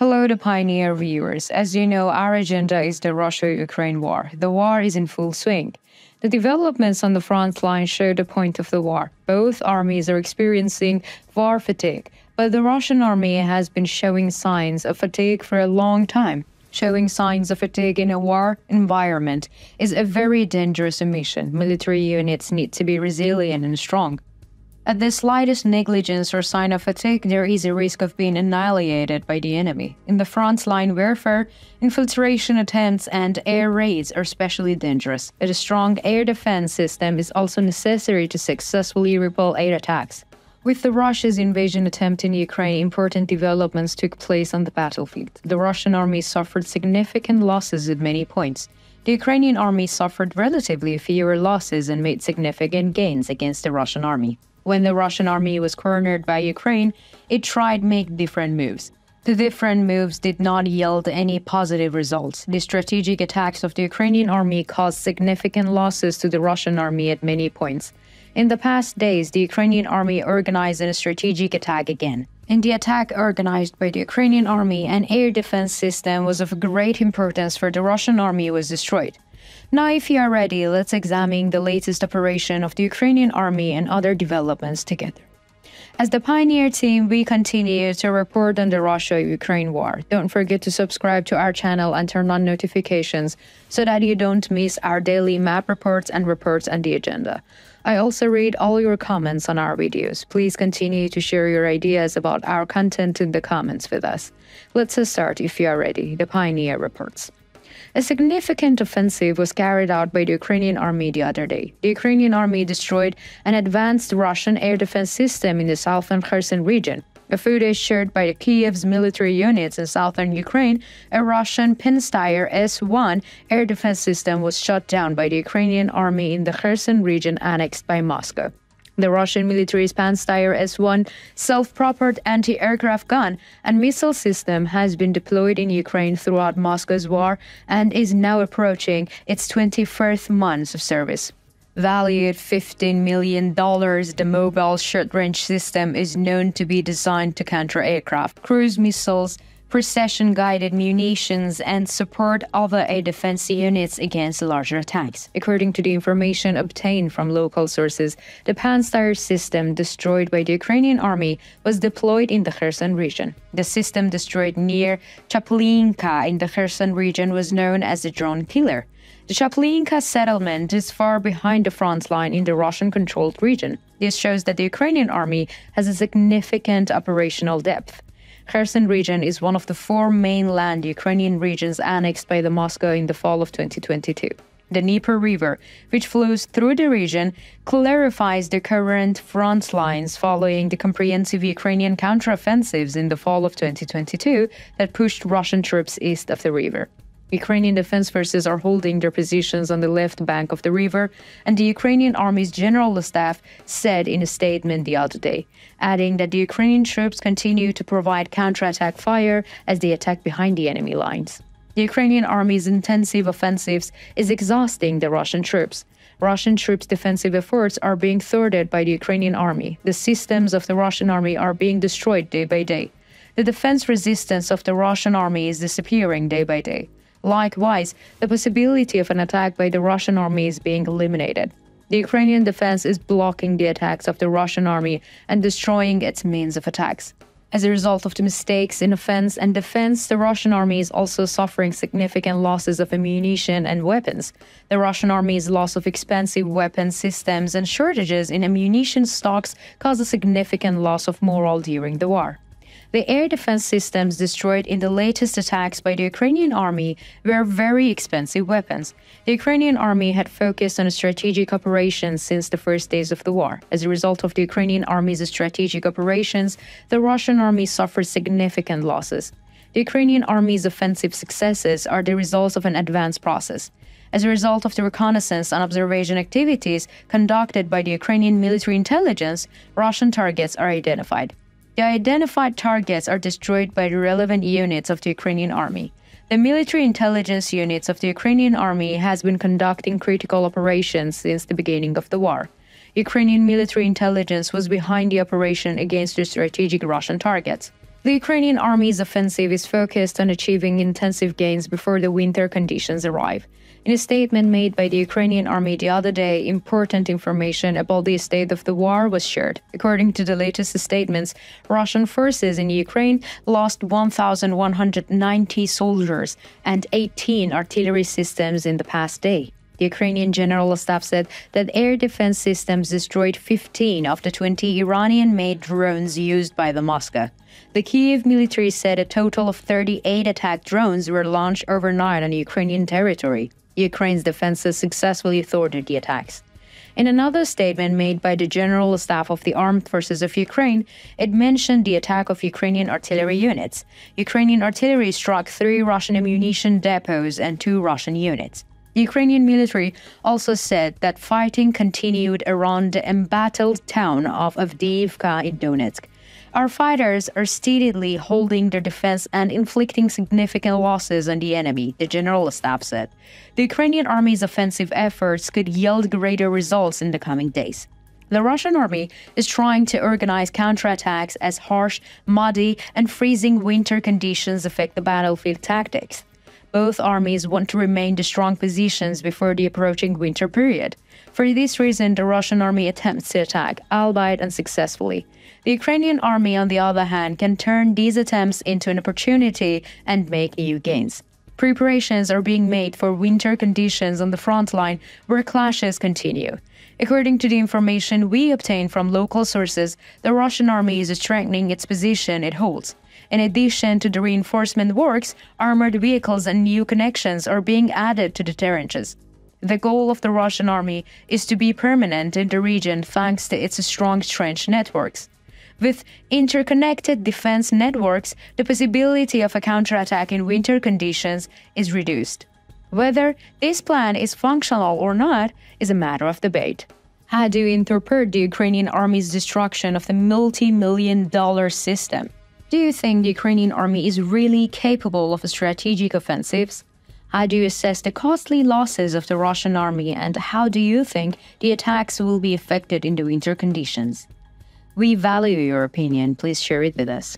Hello to Pioneer viewers. As you know, our agenda is the Russia-Ukraine war. The war is in full swing. The developments on the front line show the point of the war. Both armies are experiencing war fatigue, but the Russian army has been showing signs of fatigue for a long time. Showing signs of fatigue in a war environment is a very dangerous mission. Military units need to be resilient and strong. At the slightest negligence or sign of fatigue, there is a risk of being annihilated by the enemy. In the front-line warfare, infiltration attempts and air raids are especially dangerous. A strong air defense system is also necessary to successfully repel air attacks. With the Russia's invasion attempt in Ukraine, important developments took place on the battlefield. The Russian army suffered significant losses at many points. The Ukrainian army suffered relatively fewer losses and made significant gains against the Russian army. When the Russian army was cornered by Ukraine, it tried to make different moves. The different moves did not yield any positive results. The strategic attacks of the Ukrainian army caused significant losses to the Russian army at many points. In the past days, the Ukrainian army organized a strategic attack again. In the attack organized by the Ukrainian army, an air defense system was of great importance for the Russian army was destroyed. Now, if you are ready, let's examine the latest operation of the Ukrainian army and other developments together. As the Pioneer team, we continue to report on the Russia-Ukraine war. Don't forget to subscribe to our channel and turn on notifications so that you don't miss our daily map reports and reports on the agenda. I also read all your comments on our videos. Please continue to share your ideas about our content in the comments with us. Let's start if you are ready. The Pioneer reports. A significant offensive was carried out by the Ukrainian army the other day. The Ukrainian army destroyed an advanced Russian air defense system in the southern Kherson region. A footage shared by the Kiev's military units in southern Ukraine, a Russian Pinstyre S-1 air defense system was shot down by the Ukrainian army in the Kherson region annexed by Moscow. The Russian military's Pinstyre S-1 self-propelled anti-aircraft gun and missile system has been deployed in Ukraine throughout Moscow's war and is now approaching its 21st month of service. Valued $15 million, the mobile short-range system is known to be designed to counter aircraft, cruise missiles, precision-guided munitions, and support other air defense units against larger attacks. According to the information obtained from local sources, the Pinstyre system destroyed by the Ukrainian army was deployed in the Kherson region. The system destroyed near Chaplinka in the Kherson region was known as the drone killer. The Chaplinka settlement is far behind the front line in the Russian-controlled region. This shows that the Ukrainian army has a significant operational depth. Kherson region is one of the four mainland Ukrainian regions annexed by the Moscow in the fall of 2022. The Dnieper River, which flows through the region, clarifies the current front lines following the comprehensive Ukrainian counteroffensives in the fall of 2022 that pushed Russian troops east of the river. Ukrainian defense forces are holding their positions on the left bank of the river, and the Ukrainian army's general staff said in a statement the other day, adding that the Ukrainian troops continue to provide counterattack fire as they attack behind the enemy lines. The Ukrainian army's intensive offensives is exhausting the Russian troops. Russian troops' defensive efforts are being thwarted by the Ukrainian army. The systems of the Russian army are being destroyed day by day. The defense resistance of the Russian army is disappearing day by day. Likewise, the possibility of an attack by the Russian army is being eliminated. The Ukrainian defense is blocking the attacks of the Russian army and destroying its means of attacks. As a result of the mistakes in offense and defense, the Russian army is also suffering significant losses of ammunition and weapons. The Russian army's loss of expensive weapon systems and shortages in ammunition stocks caused a significant loss of morale during the war. The air defense systems destroyed in the latest attacks by the Ukrainian army were very expensive weapons. The Ukrainian army had focused on strategic operations since the first days of the war. As a result of the Ukrainian army's strategic operations, the Russian army suffered significant losses. The Ukrainian army's offensive successes are the results of an advanced process. As a result of the reconnaissance and observation activities conducted by the Ukrainian military intelligence, Russian targets are identified. The identified targets are destroyed by the relevant units of the Ukrainian army. The military intelligence units of the Ukrainian army has been conducting critical operations since the beginning of the war. Ukrainian military intelligence was behind the operation against the strategic Russian targets. The Ukrainian army's offensive is focused on achieving intensive gains before the winter conditions arrive. In a statement made by the Ukrainian army the other day, important information about the state of the war was shared. According to the latest statements, Russian forces in Ukraine lost 1,190 soldiers and 18 artillery systems in the past day. The Ukrainian General Staff said that air defense systems destroyed 15 of the 20 Iranian-made drones used by the Moscow. The Kyiv military said a total of 38 attack drones were launched overnight on Ukrainian territory. Ukraine's defenses successfully thwarted the attacks. In another statement made by the General Staff of the Armed Forces of Ukraine, it mentioned the attack of Ukrainian artillery units. Ukrainian artillery struck 3 Russian ammunition depots and 2 Russian units. The Ukrainian military also said that fighting continued around the embattled town of Avdiivka in Donetsk. Our fighters are steadily holding their defense and inflicting significant losses on the enemy, the General Staff said. The Ukrainian army's offensive efforts could yield greater results in the coming days. The Russian army is trying to organize counterattacks as harsh, muddy, and freezing winter conditions affect the battlefield tactics. Both armies want to remain in strong positions before the approaching winter period. For this reason, the Russian army attempts to attack, albeit unsuccessfully. The Ukrainian army, on the other hand, can turn these attempts into an opportunity and make new gains. Preparations are being made for winter conditions on the front line where clashes continue. According to the information we obtained from local sources, the Russian army is strengthening its position it holds. In addition to the reinforcement works, armored vehicles and new connections are being added to the trenches. The goal of the Russian army is to be permanent in the region thanks to its strong trench networks. With interconnected defense networks, the possibility of a counterattack in winter conditions is reduced. Whether this plan is functional or not is a matter of debate. How do you interpret the Ukrainian army's destruction of the multi-million-dollar system? Do you think the Ukrainian army is really capable of strategic offensives? How do you assess the costly losses of the Russian army, and how do you think the attacks will be affected in the winter conditions? We value your opinion. Please share it with us.